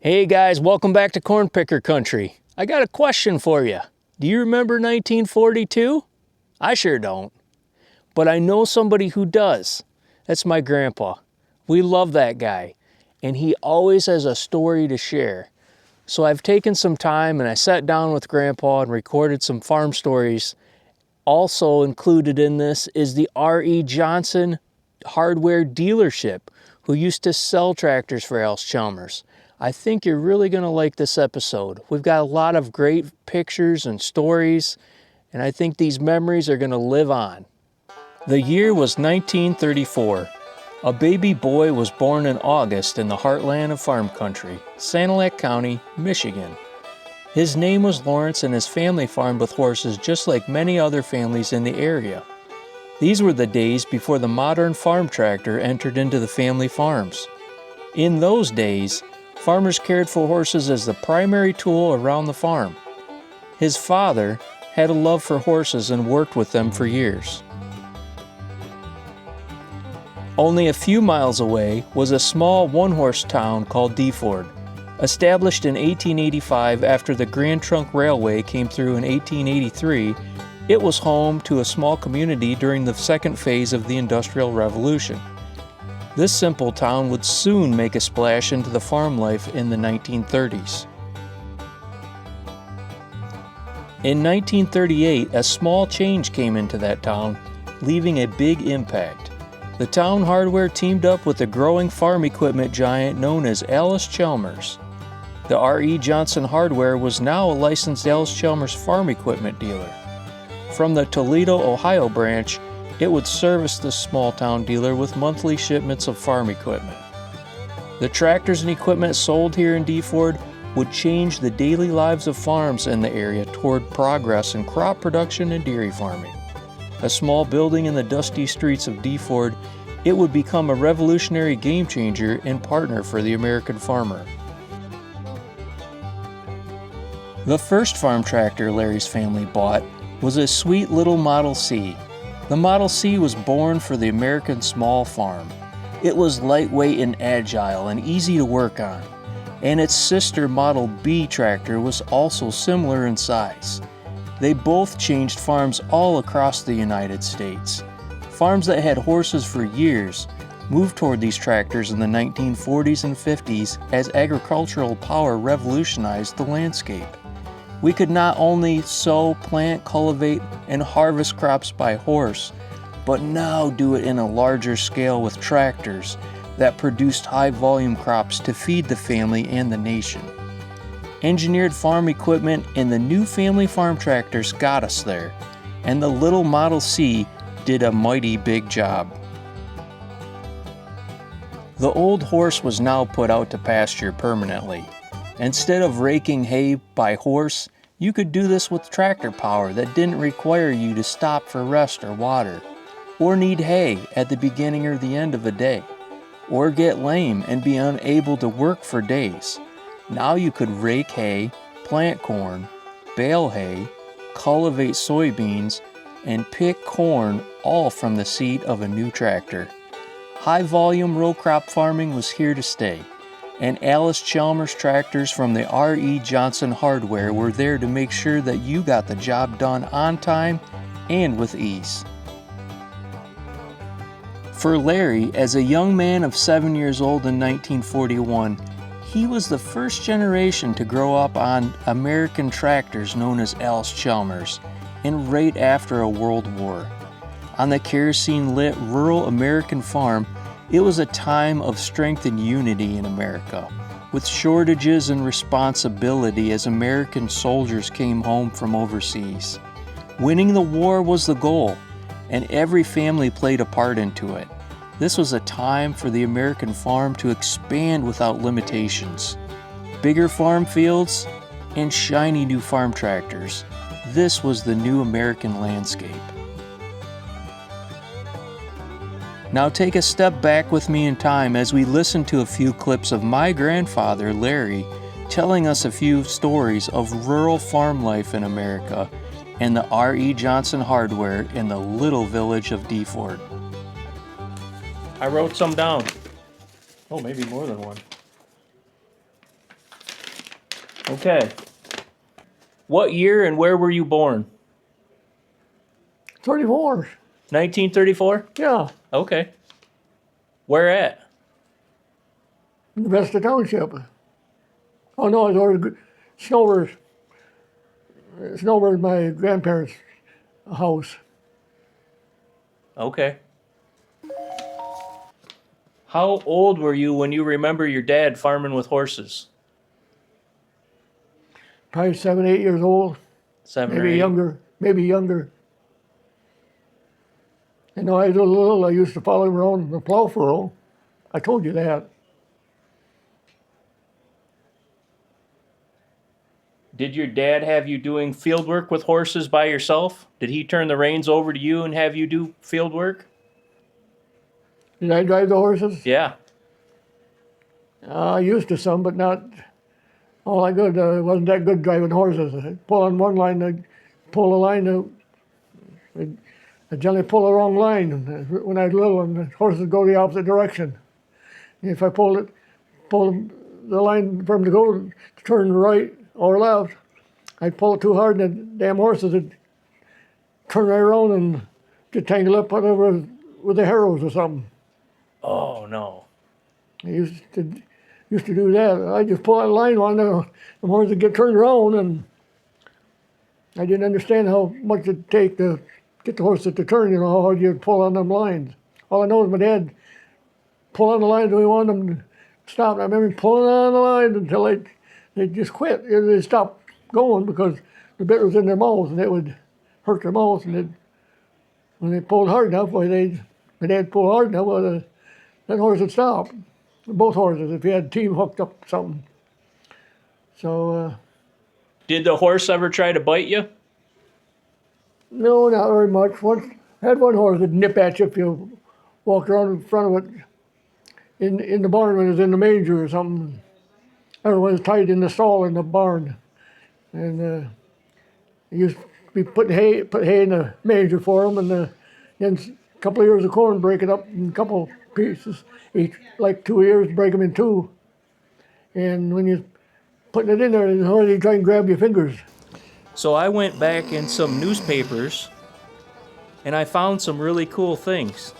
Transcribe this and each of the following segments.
Hey guys, welcome back to Corn Picker Country. I got a question for you. Do you remember 1942? I sure don't. But I know somebody who does. That's my grandpa. We love that guy. And he always has a story to share. So I've taken some time and I sat down with Grandpa and recorded some farm stories. Also included in this is the R.E. Johnson hardware dealership who used to sell tractors for Allis Chalmers. I think you're really going to like this episode. We've got a lot of great pictures and stories, and I think these memories are going to live on. The year was 1934. A baby boy was born in August in the heartland of farm country, Sanilac County, Michigan. His name was Lawrence, and his family farmed with horses just like many other families in the area. These were the days before the modern farm tractor entered into the family farms. In those days, farmers cared for horses as the primary tool around the farm. His father had a love for horses and worked with them for years. Only a few miles away was a small one-horse town called Deford. Established in 1885 after the Grand Trunk Railway came through in 1883, it was home to a small community during the second phase of the Industrial Revolution. This simple town would soon make a splash into the farm life in the 1930s. In 1938, a small change came into that town, leaving a big impact. The town hardware teamed up with the growing farm equipment giant known as Allis Chalmers. The R.E. Johnson hardware was now a licensed Allis Chalmers farm equipment dealer. From the Toledo, Ohio branch, it would service this small town dealer with monthly shipments of farm equipment. The tractors and equipment sold here in Deford would change the daily lives of farms in the area toward progress in crop production and dairy farming. A small building in the dusty streets of Deford, it would become a revolutionary game changer and partner for the American farmer. The first farm tractor Larry's family bought was a sweet little Model C. The Model C was born for the American small farm. It was lightweight and agile and easy to work on. And its sister Model B tractor was also similar in size. They both changed farms all across the United States. Farms that had horses for years moved toward these tractors in the 1940s and 50s as agricultural power revolutionized the landscape. We could not only sow, plant, cultivate, and harvest crops by horse, but now do it in a larger scale with tractors that produced high-volume crops to feed the family and the nation. Engineered farm equipment and the new family farm tractors got us there, and the little Model C did a mighty big job. The old horse was now put out to pasture permanently. Instead of raking hay by horse, you could do this with tractor power that didn't require you to stop for rest or water, or need hay at the beginning or the end of the day, or get lame and be unable to work for days. Now you could rake hay, plant corn, bale hay, cultivate soybeans, and pick corn all from the seat of a new tractor. High-volume row crop farming was here to stay, and Allis Chalmers tractors from the R.E. Johnson hardware were there to make sure that you got the job done on time and with ease. For Larry, as a young man of 7 years old in 1941, he was the first generation to grow up on American tractors known as Allis Chalmers, and right after a World War. On the kerosene-lit rural American farm, it was a time of strength and unity in America, with shortages and responsibility as American soldiers came home from overseas. Winning the war was the goal, and every family played a part into it. This was a time for the American farm to expand without limitations. Bigger farm fields and shiny new farm tractors. This was the new American landscape. Now take a step back with me in time as we listen to a few clips of my grandfather, Larry, telling us a few stories of rural farm life in America and the R.E. Johnson hardware in the little village of Deford. I wrote some down. Oh, maybe more than one. Okay. What year and where were you born? 34. 1934? Yeah, Okay. Where at? in the Vesta Township. Oh no, it was Snowbird. Snowbird, my grandparents' house. Okay. How old were you when you remember your dad farming with horses? Probably 7, 8 years old. 7 or Maybe 8? younger. Maybe younger. You know, I was little. I used to follow him around the plow furrow. I told you that. Did your dad have you doing field work with horses by yourself? Did he turn the reins over to you and have you do field work? Did I drive the horses? Yeah. I used to some, but not all I good. Wasn't that good driving horses. I'd pull on one line, I'd pull a line out. I'd generally pull the wrong line when I was little, and the horses would go the opposite direction. If I pulled the line for them to go to turn right or left, I'd pull it too hard, and the damn horses would turn right around and get tangled up whatever with the harrows or something. Oh, no. I used to do that. I just pull that line on the horses would get turned around, and I didn't understand how much it'd take to get the horses to turn, you know, how hard you'd pull on them lines. All I know is my dad pull on the lines when we wanted them to stop. And I remember him pulling on the lines until they just quit. They stopped going because the bit was in their mouths and it would hurt their mouths. And when they pulled hard enough, my dad pulled hard enough, that horse would stop. Both horses, if you had a team hooked up something. So. Did the horse ever try to bite you? No, not very much. Once I had one horse that nip at you if you walked around in front of it in the barn when it was in the manger or something. Everyone was tied in the stall in the barn. And he used to be put hay in the manger for them, and then a couple of ears of corn, break it up in a couple pieces, each like 2 ears, break them in two. And when you're putting it in there, the horse would try and grab your fingers. So I went back in some newspapers and I found some really cool things.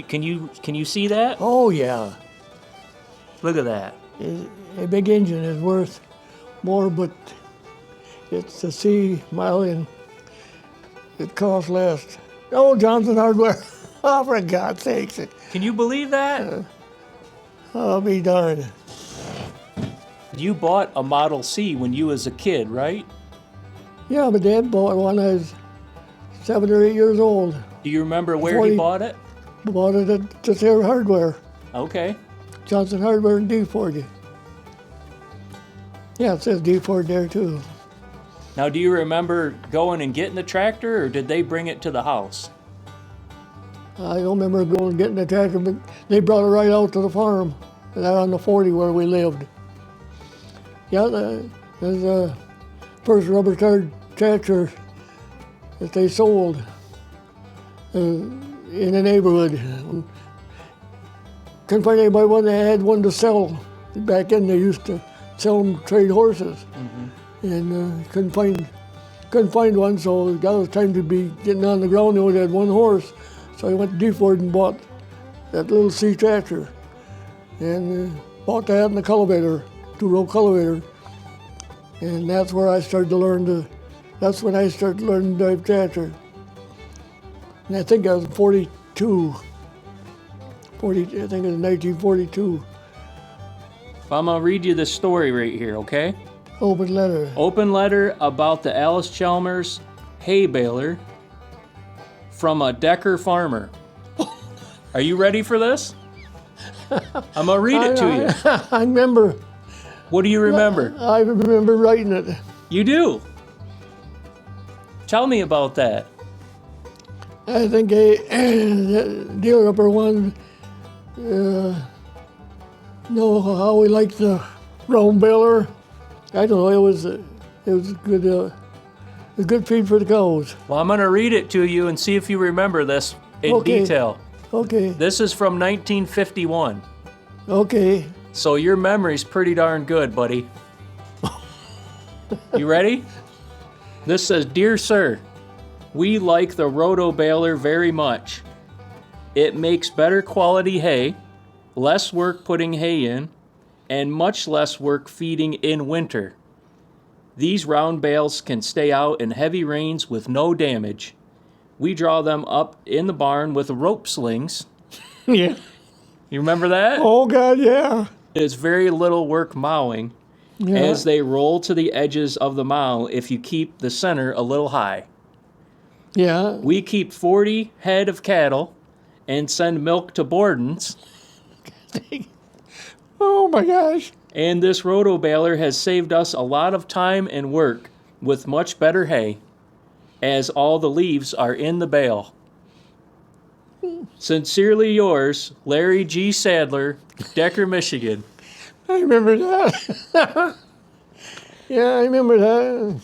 Can you see that? Oh yeah. Look at that. A big engine is worth more, but it's a C million. It costs less. Oh, Johnson Hardware. Oh, for God's sakes. Can you believe that? I'll be darned. You bought a Model C when you was a kid, right? Yeah, my dad bought one when I was 7 or 8 years old. Do you remember where he bought it? Bought it at just their hardware. Okay. Johnson Hardware in D-Ford. Yeah, it says D-Ford there too. Now, do you remember going and getting the tractor, or did they bring it to the house? I don't remember going and getting the tractor, but they brought it right out to the farm, there on the 40 where we lived. Yeah, there's the first rubber tire tractor that they sold in the neighborhood. Couldn't find anybody when they had one to sell. Back then they used to sell them trade horses, and couldn't find one. So that was time to be getting on the ground. They only had one horse, so I went to D-Ford and bought that little C tractor, and bought that and the cultivator. 2-row cultivator, and that's where I started to learn that's when I started learning to drive tractor. And I think I was 42. I think it was 1942. I'm gonna read you this story right here, okay? Open letter. Open letter about the Allis Chalmers hay baler from a Decker farmer. Are you ready for this? I'm gonna read it to you. I remember. What do you remember? I remember writing it. You do? Tell me about that. I think a dealer up there wanted know how we liked the round baler. I don't know. It was good. It was good feed for the cows. Well, I'm gonna read it to you and see if you remember this in detail. Okay. This is from 1951. Okay. So your memory's pretty darn good, buddy. You ready? This says, "Dear Sir, we like the roto baler very much. It makes better quality hay, less work putting hay in, and much less work feeding in winter. These round bales can stay out in heavy rains with no damage. We draw them up in the barn with rope slings." Yeah. You remember that? Oh, God, yeah. It's very little work mowing Yeah. as they roll to the edges of the mow if you keep the center a little high. Yeah. We keep 40 head of cattle and send milk to Borden's. Oh, my gosh. And this roto baler has saved us a lot of time and work with much better hay, as all the leaves are in the bale. Sincerely yours, Larry G. Sadler, Decker, Michigan. I remember that. Yeah, I remember that.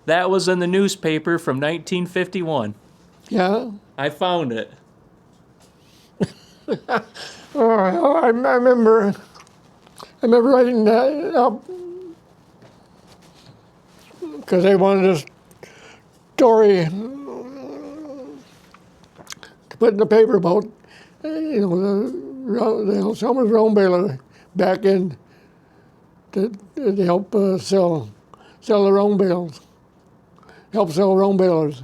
That was in the newspaper from 1951. Yeah. I found it. All right. Oh, I remember writing that up because they wanted a story to put in the paper about, the Chalmers round baler back in to help sell the round bales, help sell round balers.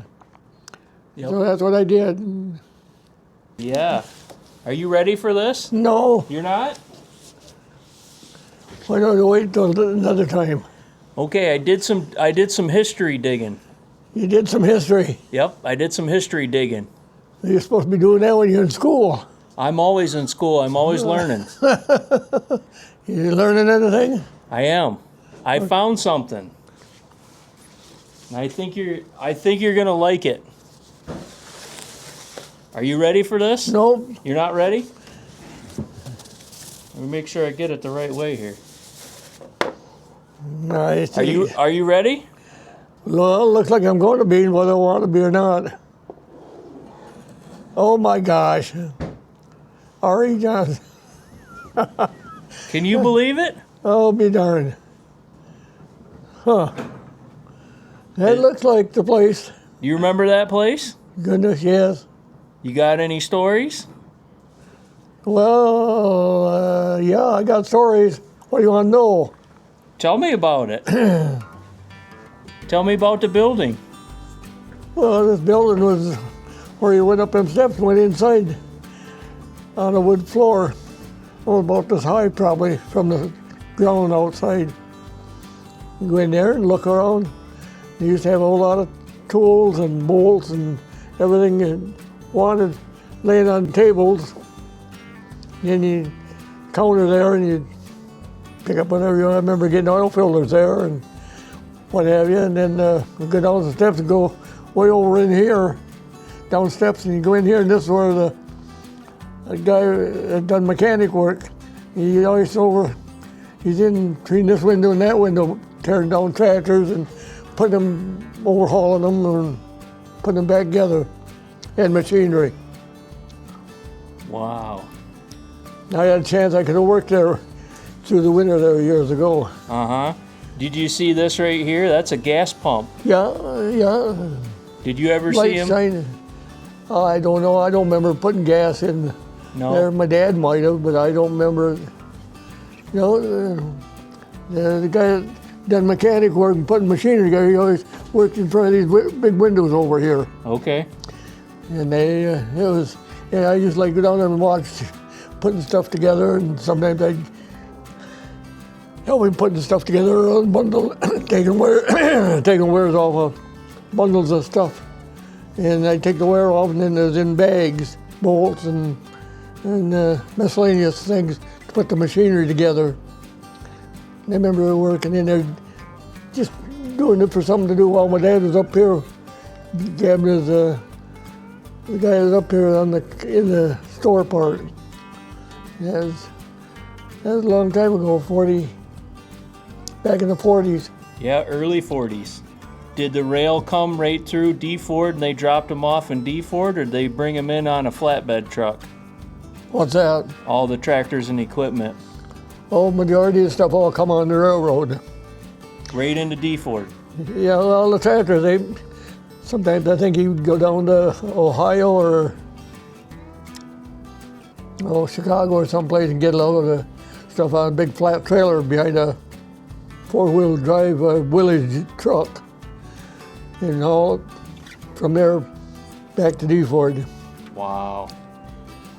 Yep. So that's what I did. Yeah. Are you ready for this? No, You're not? why don't you wait till another time? Okay, I did some history digging. You did some history. Yep, I did some history digging. You're supposed to be doing that when you're in school. I'm always in school. I'm always learning. You learning anything? I am. I found something. And I think you're gonna like it. Are you ready for this? Nope. You're not ready? Let me make sure I get it the right way here. Nice. Are you ready? Well, looks like I'm going to be, whether I want to be or not. Oh my gosh. R.E. Johnson. Can you believe it? Oh, be darned. Huh. That looks like the place. You remember that place? Goodness, yes. You got any stories? Well, yeah, I got stories. What do you want to know? Tell me about it. Tell me about the building. Well, this building was where you went up them steps, went inside on a wood floor. Oh, about this high probably from the ground outside. You go in there and look around. You used to have a whole lot of tools and bolts and everything you wanted laying on tables. Then you counter there and you pick up whatever you want. I remember getting oil filters there and what have you. And then go down the steps and go way over in here, down steps, and you go in here, and this is where the guy had done mechanic work. He always he's in between this window and that window, tearing down tractors and putting them, overhauling them and putting them back together, and machinery. Wow. I had a chance, I could have worked there through the winter there years ago. Uh-huh. Did you see this right here? That's a gas pump. Yeah. Did you ever see Light him? shining. I don't know. I don't remember putting gas in No. there. My dad might have, but I don't remember. The guy that done mechanic work and putting machinery together, he always worked in front of these big windows over here. Okay. And I used to like go down there and watch putting stuff together, and sometimes I'd help him putting stuff together on bundle, taking wares off of bundles of stuff. And I'd take the wire off, and then there's in bags, bolts and miscellaneous things to put the machinery together. And I remember working in there, just doing it for something to do while my dad was up here. Gabbing the guy was up here in the store part. That was a long time ago, back in the 40s. Yeah, early 40s. Did the rail come right through D Ford and they dropped them off in D Ford, or did they bring them in on a flatbed truck? What's that? All the tractors and equipment. Oh, majority of the stuff all come on the railroad. Right into D-Ford. Yeah, well, the tractor, sometimes I think he would go down to Ohio or Chicago or someplace and get a load of the stuff on a big flat trailer behind a four-wheel drive Willys truck. And all from there back to D-Ford. Wow.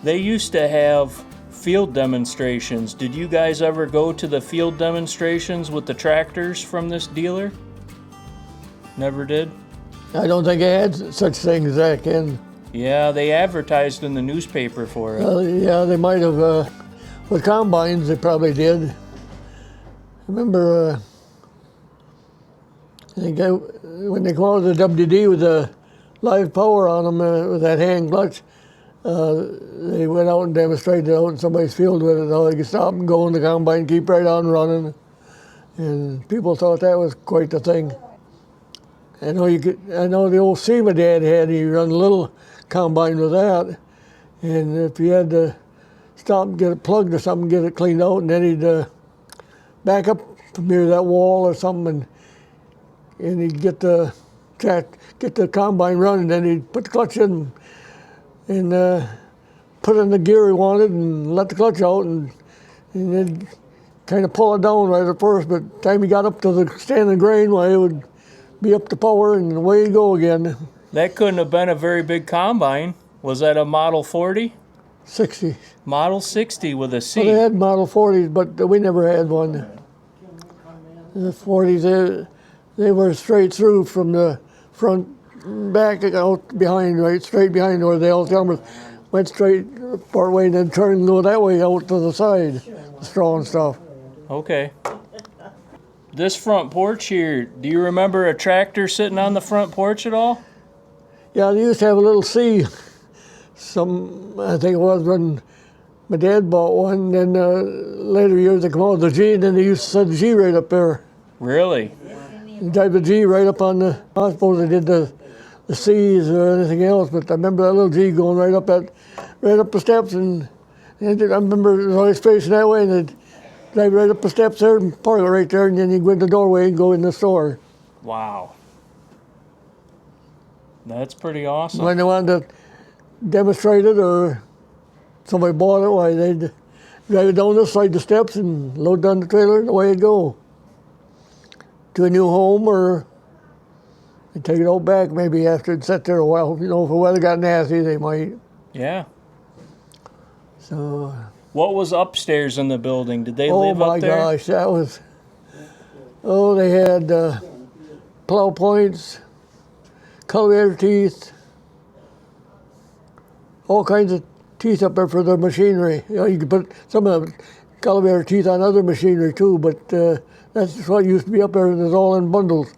They used to have field demonstrations. Did you guys ever go to the field demonstrations with the tractors from this dealer? Never did? I don't think I had such things back then. Yeah, they advertised in the newspaper for it. Yeah, they might have. With combines, they probably did. I remember, I think when they came out with the WD with the live power on them with that hand clutch, they went out and demonstrated out in somebody's field with it. How they could stop and go in the combine, keep right on running, and people thought that was quite the thing. I know the old SEMA Dad had. He run a little combine with that, and if you had to stop and get it plugged or something, get it cleaned out, and then he'd back up from near that wall or something, and he'd get the combine running. Then he'd put the clutch in and put in the gear he wanted and let the clutch out, and then kind of pull it down right at first. But the time he got up to the standing grain, well, it would be up to power and away you go again. That couldn't have been a very big combine. Was that a Model 40? 60. Model 60 with a C. Well, they had Model 40s, but we never had one. The 40s, they were straight through from the front, back out behind, right, straight behind where the Allis Chalmers went straight part way and then turned and go that way out to the side, the straw and stuff. Okay. This front porch here, do you remember a tractor sitting on the front porch at all? Yeah, they used to have a little C. I think it was when my dad bought one. Then later years they come out with the G, and then they used to set the G right up there. Really? And drive the G right up on the. I suppose they did the C's or anything else, but I remember that little G going right up the steps, and I remember it was always facing that way, and they'd drive right up the steps there and park it right there, and then you'd go in the doorway and go in the store. Wow. That's pretty awesome. When they wanted to demonstrate it or somebody bought it, why they'd drive it down this side the steps and load down the trailer and away it'd go. To a new home, or they'd take it out back maybe after it'd sat there a while. You know, if the weather got nasty, they might. Yeah. So. What was upstairs in the building? Did they live Oh up there? my gosh, that was. Oh, they had plow points, cultivator teeth, all kinds of teeth up there for their machinery. You know, you could put some of the cultivator teeth on other machinery too, but that's just what used to be up there, and it's all in bundles.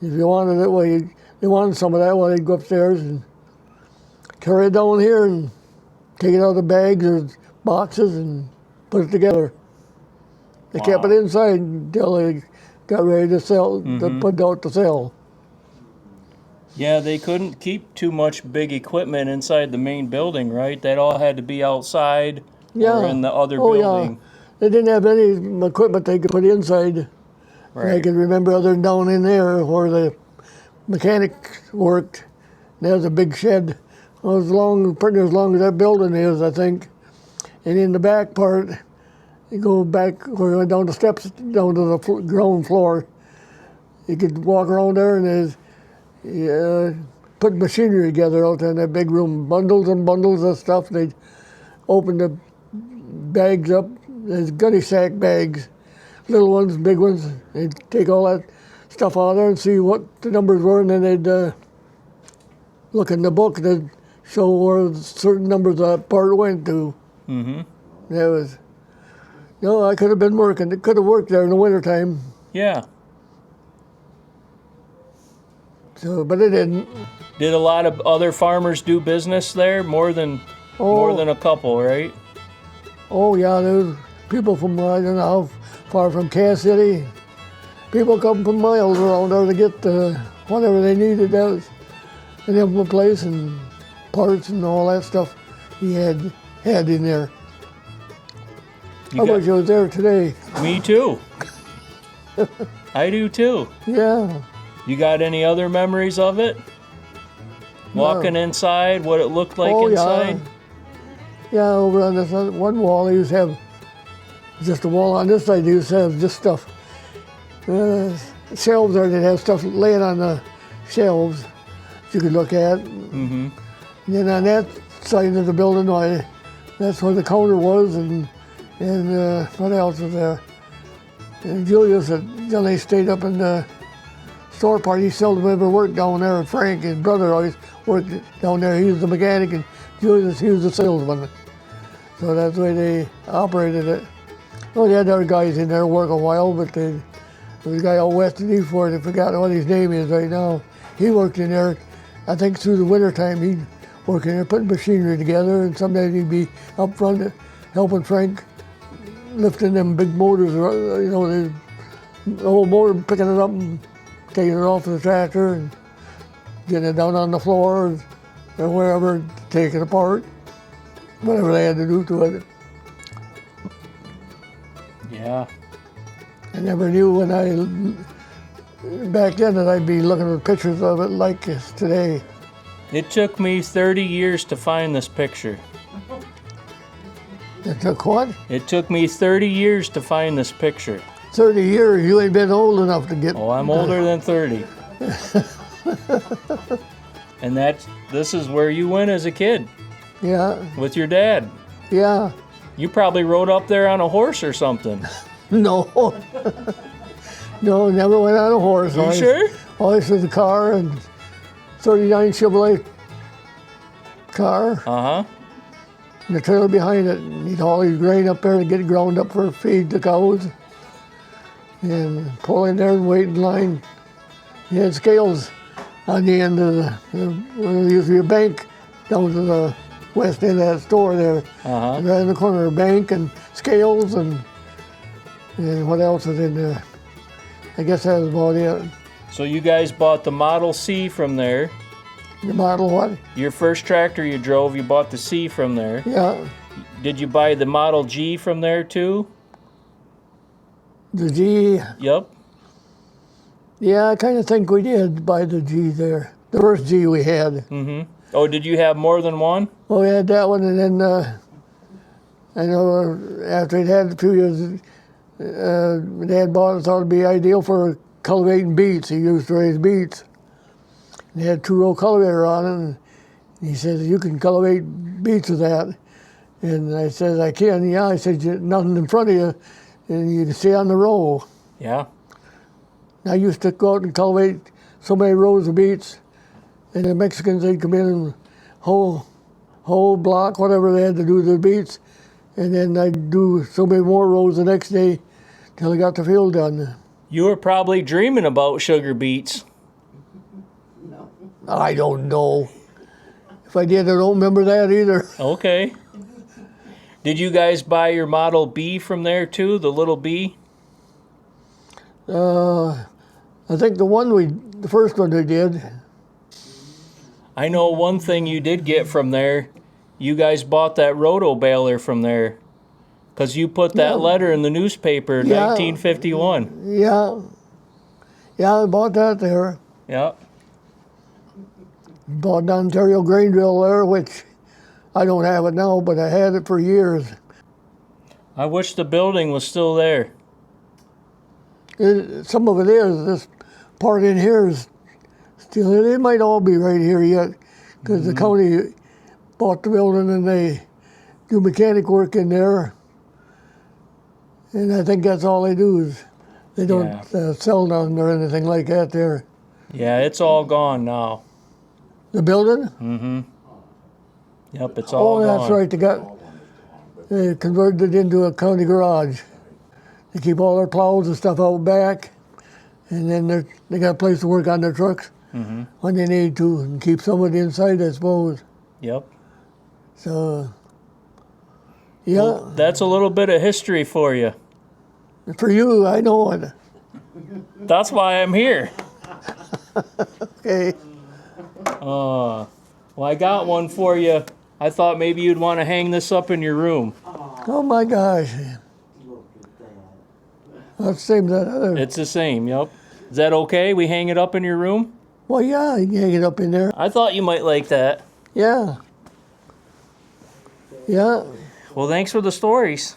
If you wanted it, well, they wanted some of that, well, they'd go upstairs and carry it down here and take it out of the bags or boxes and put it together. They kept it inside until they got ready to sell, to put it out to sell. Yeah, they couldn't keep too much big equipment inside the main building, right? That all had to be outside or in the other building. Yeah. They didn't have any equipment they could put inside. Right. I can remember other than down in there where the mechanic worked. There was a big shed. It was pretty as long as that building is, I think. And in the back part, you go back where you went down the steps, down to the ground floor. You could walk around there and put machinery together out there in that big room. Bundles and bundles of stuff. They'd open the bags up. There's gunny sack bags, little ones, big ones. They'd take all that stuff out of there and see what the numbers were, and then they'd look in the book. They'd show where certain numbers of that part went to. Mm-hmm. That was, I could have been working. It could have worked there in the wintertime. Yeah. So, but it didn't. Did a lot of other farmers do business there? More than a couple, right? Oh yeah, there was people from, I don't know how far from Cass City. People come from miles around there to get whatever they needed. That was an implement place and parts and all that stuff he had in there. I wish I was there today. Me too. I do too. Yeah. You got any other memories of it? Walking inside, what it looked like inside? Yeah, over on this one wall, they used to have just a wall on this side. They used to have just stuff. Shelves there, they'd have stuff laying on the shelves you could look at. Mm-hmm. And then on that side of the building, that's where the counter was, and what else was there? And Julius, then they stayed up in the store part. He seldom ever worked down there. And Frank, his brother, always worked down there. He was the mechanic, and Julius, he was the salesman. So that's the way they operated it. Well, they had other guys in there work a while, but there was a guy out west of Newport, I forgot what his name is right now. He worked in there, I think through the winter time. He'd work in there putting machinery together, and sometimes he'd be up front helping Frank lifting them big motors, the whole motor, picking it up and taking it off the tractor and getting it down on the floor or wherever, take it apart, whatever they had to do to it. Yeah. I never knew back then that I'd be looking at pictures of it like this today. It took me 30 years to find this picture. It took what? It took me 30 years to find this picture. 30 years, you ain't been old enough to get... Oh, I'm older than 30. And this is where you went as a kid. Yeah. With your dad. Yeah. You probably rode up there on a horse or something. No. No, never went on a horse. You sure? Always with a car, and 39 Chevrolet car. Uh-huh. And the trailer behind it. And he'd haul his grain up there to get it ground up for feed the cows. And pull in there and wait in line. He had scales on the end of there used to be a bank down to the west end of that store there. Uh-huh. Right in the corner, a bank and scales and what else is in there? I guess that was about it. So you guys bought the Model C from there. The model what? Your first tractor you drove, you bought the C from there. Yeah. Did you buy the Model G from there too? The G? Yep. Yeah, I kind of think we did buy the G there. The first G we had. Mm-hmm. Oh, did you have more than one? Well, we had that one, and then I know after it had a few years, Dad bought it, thought it'd be ideal for cultivating beets. He used to raise beets. And it had 2-row cultivator on it, and he says, you can cultivate beets with that. And I said, I can. Yeah, I said, nothing in front of you, and you can stay on the row. Yeah. I used to go out and cultivate so many rows of beets, and the Mexicans, they'd come in and whole block, whatever they had to do to the beets, and then I'd do so many more rows the next day till I got the field done. You were probably dreaming about sugar beets. No. I don't know. If I did, I don't remember that either. Okay. Did you guys buy your Model B from there too, the little B? I think the first one we did. I know one thing you did get from there. You guys bought that roto baler from there. Because you put that letter in the newspaper in 1951. Yeah. Yeah, I bought that there. Yep. Bought an Ontario grain drill there, which I don't have it now, but I had it for years. I wish the building was still there. Some of it is. This part in here is still, it might all be right here yet, because the county bought the building and they do mechanic work in there. And I think that's all they do is they don't sell nothing or anything like that there. Yeah, it's all gone now. The building? Mm-hmm. Yep, it's all gone. Oh, that's right. They converted it into a county garage. They keep all their plows and stuff out back, and then they got a place to work on their trucks when they need to, and keep some of it inside, I suppose. Yep. So, yeah. Well, that's a little bit of history for you. For you, I know it. That's why I'm here. Okay. Well, I got one for you. I thought maybe you'd want to hang this up in your room. Oh my gosh. Look at that. That's the same as that other. It's the same, yep. Is that okay? We hang it up in your room? Well, yeah, you can hang it up in there. I thought you might like that. Yeah. Yeah. Well, thanks for the stories.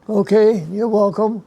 Okay, you're welcome.